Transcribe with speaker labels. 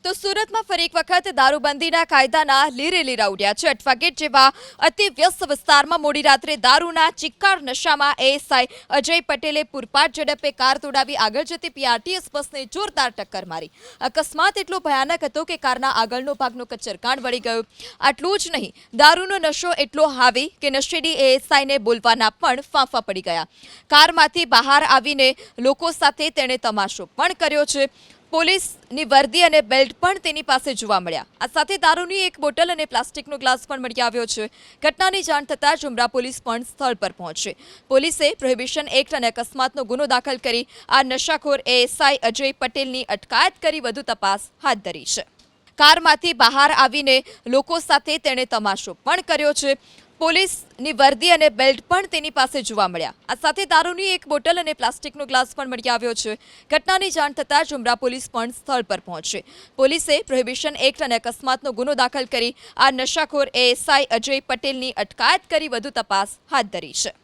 Speaker 1: તો સુરતમાં ફરી એક વખત દારૂબંધીના કાયદાના લીરે લીરા ઉડ્યા છે। અઠવાગેટ જેવા અતિ વ્યસ્ત વિસ્તારમાં મોડી રાત્રે દારૂના ચિક્કાર નશામાં એએસઆઈ અજય પટેલે પૂરપાટ ઝડપે કાર તોડાવી આગળ જતી પીઆરટીએસ બસને જોરદાર ટક્કર મારી। અકસ્માત એટલો ભયાનક હતો કે કારના આગળનો ભાગનો કચરકાણ વળી ગયો। આટલું જ નહીં, દારૂનો નશો એટલો હાવી કે નશેડી એએસઆઈને બોલવાના પણ ફાંફા પડી ગયા। કારમાંથી બહાર આવીને લોકો સાથે તેણે તમાશો પણ કર્યો છે। પોલીસની વર્દી અને બેલ્ટ પણ તેની પાસે જોવા મળ્યા। આ સાથે દારૂની એક બોટલ અને પ્લાસ્ટિકનો ગ્લાસ પણ મળી આવ્યો છે। ઘટનાની જાણ થતાં જ ઉમરા પોલીસ પણ સ્થળ પર પહોંચી। પોલીસે પ્રોહિબિશન એક્ટ અને અકસ્માતનો ગુનો દાખલ કરી આ નશાખોર એએસઆઈ અજય પટેલની અટકાયત કરી વધુ તપાસ હાથ ધરી છે। કારમાંથી બહાર આવીને લોકો સાથે તેણે તમાશો પણ કર્યો છે। પોલીસની વર્દી અને બેલ્ટ પણ તેની પાસે જોવા મળ્યા। આ સાથે દારૂની એક બોટલ અને પ્લાસ્ટિકનો ગ્લાસ પણ મળી આવ્યો છે। ઘટનાની જાણ થતાં જ ઉમરા પોલીસ પણ સ્થળ પર પહોંચી। પોલીસે પ્રોહિબિશન એક્ટ અને અકસ્માતનો ગુનો દાખલ કરી આ નશાખોર એએસઆઈ અજય પટેલની અટકાયત કરી વધુ તપાસ હાથ ધરી છે।